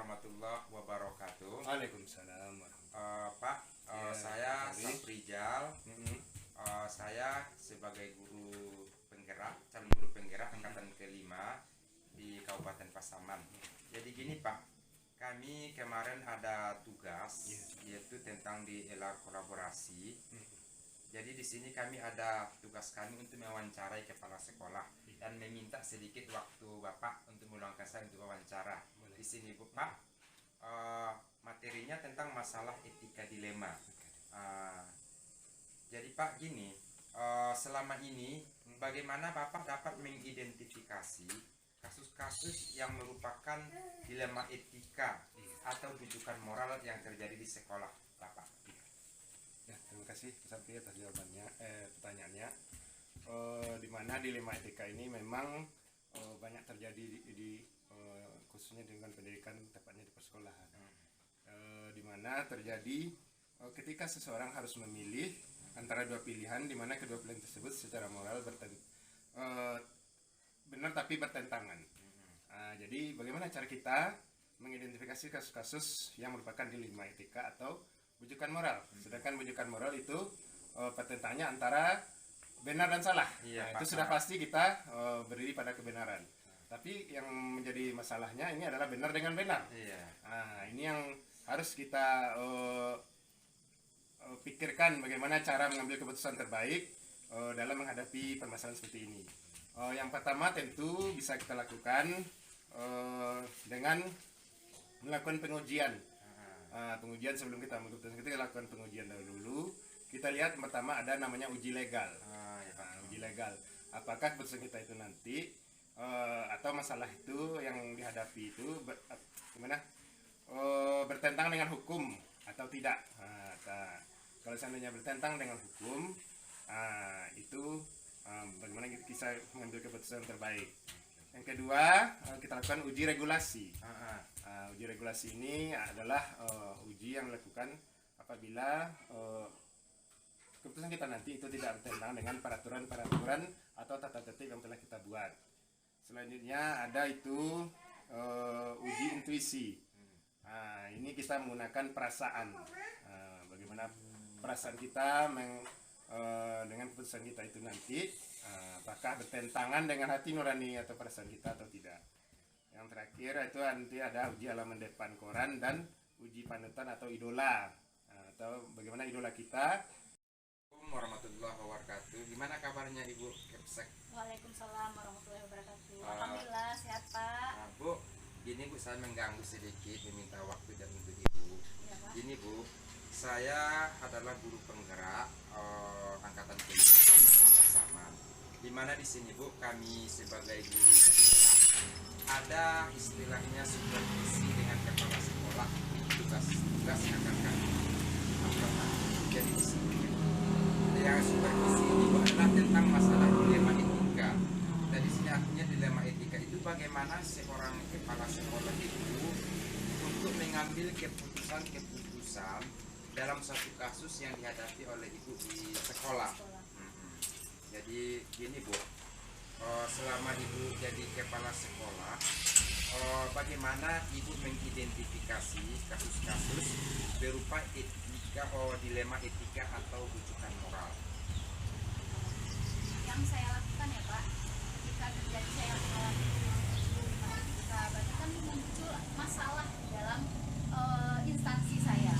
warahmatullahi wabarakatuh. Waalaikumsalam Pak, Ya, saya Fadli. Saprijal. warahmatullahi Saya sebagai guru penggerak, calon guru penggerak angkatan kelima di Kabupaten Pasaman. Jadi gini Pak, kami kemarin ada tugas yaitu tentang di ELA kolaborasi. Jadi di sini kami ada tugas kami untuk mewawancarai kepala sekolah dan meminta sedikit waktu Bapak untuk meluangkan saya untuk wawancara. Di sini Bu Pak, materinya tentang masalah etika dilema. Jadi Pak gini, selama ini bagaimana Bapak dapat mengidentifikasi kasus-kasus yang merupakan dilema etika atau rujukan moral yang terjadi di sekolah Bapak? Ya, terima kasih Pak Sapri atas jawabannya, pertanyaannya. Di mana dilema etika ini memang banyak terjadi khususnya dengan pendidikan, tepatnya di persekolahan. Di mana terjadi ketika seseorang harus memilih antara dua pilihan, di mana kedua pilihan tersebut secara moral benar tapi bertentangan. Jadi bagaimana cara kita mengidentifikasi kasus-kasus yang merupakan dilema etika atau bujukan moral? Sedangkan bujukan moral itu pertentangannya antara benar dan salah. Iya, Itu sudah pasti kita berdiri pada kebenaran. Tapi yang menjadi masalahnya ini adalah benar dengan benar. Iya. Ini yang harus kita pikirkan bagaimana cara mengambil keputusan terbaik dalam menghadapi permasalahan seperti ini. Yang pertama tentu bisa kita lakukan dengan melakukan pengujian. Pengujian sebelum kita mengambil keputusan, kita lakukan pengujian dahulu. Kita lihat pertama ada namanya uji legal. Uji legal. Apakah keputusan kita itu nanti atau masalah itu yang dihadapi itu bertentang dengan hukum atau tidak. Kalau seandainya bertentang dengan hukum, itu bagaimana kita mengambil keputusan terbaik. Yang kedua, kita lakukan uji regulasi. Uji regulasi ini adalah uji yang dilakukan apabila keputusan kita nanti itu tidak bertentangan dengan peraturan-peraturan atau tata tertib yang telah kita buat. Selanjutnya ada itu uji intuisi. Ini kita menggunakan perasaan. Bagaimana perasaan kita dengan keputusan kita itu nanti, apakah bertentangan dengan hati nurani atau perasaan kita atau tidak. Yang terakhir itu nanti ada uji halaman depan koran dan uji panutan atau idola, atau bagaimana idola kita. Assalamualaikum warahmatullahi wabarakatuh. Gimana kabarnya Ibu Kepsek? Waalaikumsalam warahmatullahi wabarakatuh. Alhamdulillah sehat Pak. Bu, gini Bu, saya mengganggu sedikit, meminta waktu dan untuk Ibu. Ya, Pak. Gini Bu, saya adalah guru penggerak angkatan kelima Pasaman. Di mana di sini Bu, kami sebagai guru ada istilahnya supervisi dengan kepala sekolah, tugas yang akan kami lakukan. Jadi di sini yang supervisi ini Bu adalah tentang masalah dilema etika. Dan di sini artinya dilema etika itu bagaimana seorang kepala sekolah itu untuk mengambil keputusan dalam satu kasus yang dihadapi oleh ibu di sekolah. Jadi gini Bu, selama ibu jadi kepala sekolah, bagaimana ibu mengidentifikasi kasus-kasus berupa etika, dilema etika atau rujukan moral? Yang saya lakukan ya Pak, ketika terjadi saya mengalami ketika berarti kan muncul masalah dalam instansi saya.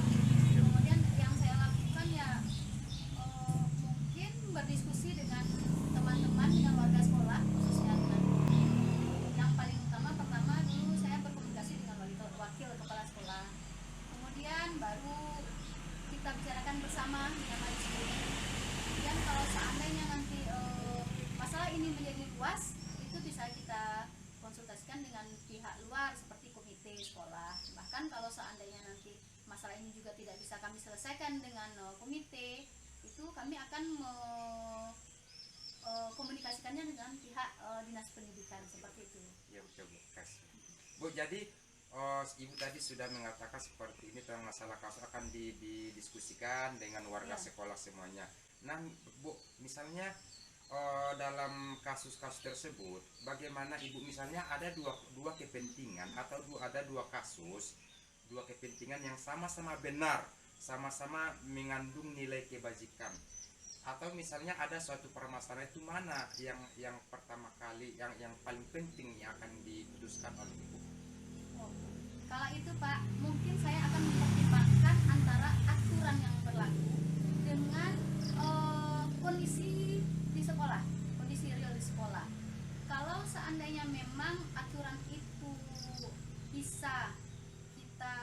Kemudian yang saya lakukan ya mungkin berdiskusi dengan teman-teman, dengan warga sekolah, khususnya dengan yang paling utama pertama dulu saya berkomunikasi dengan wakil kepala sekolah. Kemudian baru kita bicarakan bersama dengan majelis guru. Kemudian kalau seandainya nanti masalah ini menjadi luas, itu bisa kita konsultasikan dengan pihak luar seperti komite sekolah. Bahkan kalau seandainya nanti masalah ini juga tidak bisa kami selesaikan dengan komite, itu kami akan komunikasikannya dengan pihak dinas pendidikan seperti itu. Ya Bu, kasih. Bu, jadi Ibu tadi sudah mengatakan seperti ini tentang masalah kasus akan didiskusikan dengan warga sekolah semuanya. Nah Bu, misalnya dalam kasus-kasus tersebut, bagaimana ibu misalnya ada dua kepentingan atau ada dua kasus, dua kepentingan yang sama-sama benar, sama-sama mengandung nilai kebajikan, atau misalnya ada suatu permasalahan itu mana yang pertama kali yang paling penting yang akan diputuskan oleh ibu? Oh, kalau itu Pak, mungkin saya akan mempertimbangkan antara aturan yang berlaku dengan kondisi di sekolah, kondisi real di sekolah. Kalau seandainya memang aturan itu bisa kita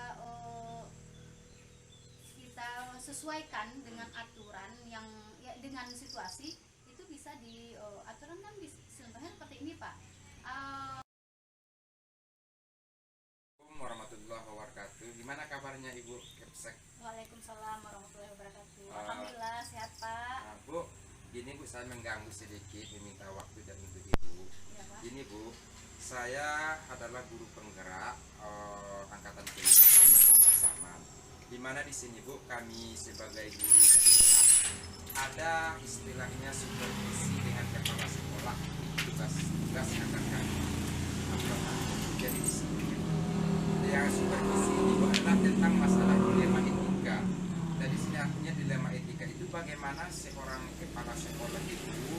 sesuaikan dengan aturan yang ya, dengan situasi, itu bisa di aturan kan bisa, contohnya seperti ini Pak. Assalamualaikum warahmatullahi wabarakatuh. Gimana kabarnya Ibu Kepsek? Waalaikumsalam warahmatullahi wabarakatuh. Alhamdulillah sehat Pak. Nah, Bu, gini Bu, saya mengganggu sedikit, meminta waktu dan untuk Ibu. Iya Pak. Gini Bu, saya adalah guru penggerak angkatan kelima Pasaman. Di mana di sini Bu, kami sebagai guru ada istilahnya supervisi dengan kepala sekolah, tugas yang akan kami lakukan. Jadi di sini yang supervisi itu adalah tentang masalah dilema etika. Dan di sini artinya dilema etika itu bagaimana seorang kepala sekolah itu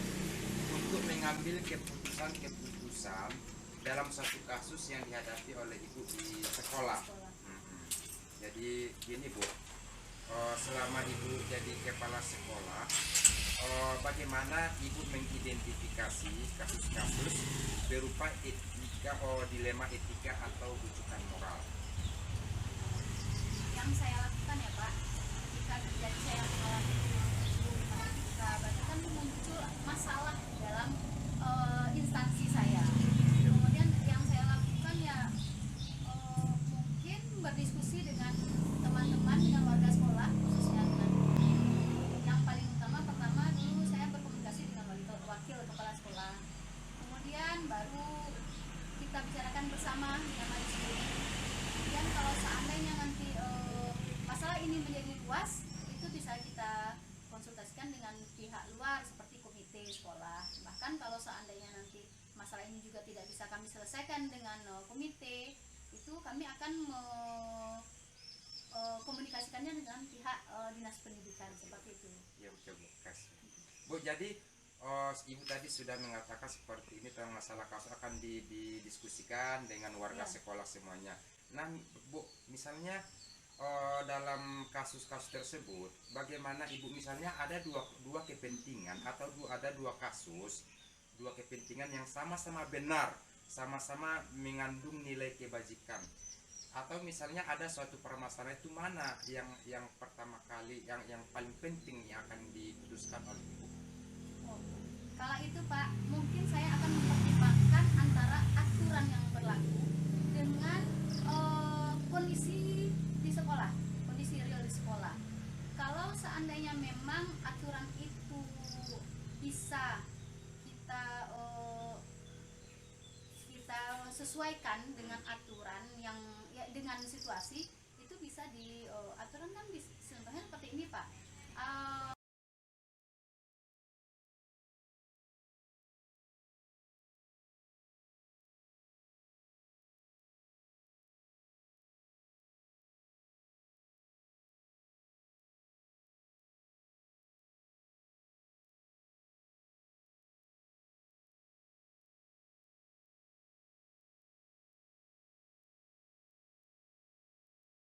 untuk mengambil keputusan dalam satu kasus yang dihadapi oleh ibu di sekolah. Jadi gini Bu, selama ibu jadi kepala sekolah, bagaimana ibu mengidentifikasi kasus-kasus berupa etika, dilema etika atau rujukan moral? Yang saya lakukan ya Pak, ketika terjadi saya mengalami ketika bahkan muncul masalah dalam instansi saya. Kemudian yang saya lakukan ya mungkin berdiskusi dengan teman-teman, dengan warga sekolah, khususnya dengan yang paling utama pertama dulu saya berkomunikasi dengan wakil kepala sekolah. Kemudian baru kita bicarakan bersama dengan majelis guru. Kemudian kalau seandainya nanti masalah ini menjadi luas, itu bisa kita konsultasikan dengan pihak luar seperti komite sekolah. Bahkan kalau seandainya nanti masalah ini juga tidak bisa kami selesaikan dengan komite, itu kami akan komunikasikannya dengan pihak dinas pendidikan seperti itu. Ya oke Bu, kasih. Bu, jadi ibu tadi sudah mengatakan seperti ini tentang masalah kasus akan didiskusikan dengan warga Ya. sekolah semuanya. Nah Bu, misalnya dalam kasus-kasus tersebut, bagaimana ibu misalnya ada dua kepentingan atau ada dua kasus, dua kepentingan yang sama-sama benar, sama-sama mengandung nilai kebajikan, atau misalnya ada suatu permasalahan itu mana yang pertama kali yang paling penting yang akan diputuskan oleh ibu? Oh, kalau itu Pak, mungkin saya akan mempertimbangkan antara aturan yang berlaku dengan kondisi di sekolah, kondisi real di sekolah. Kalau seandainya memang aturan itu bisa kita sesuaikan dengan aturan yang ya, dengan situasi, itu bisa di aturan kan bisa, contohnya seperti ini Pak.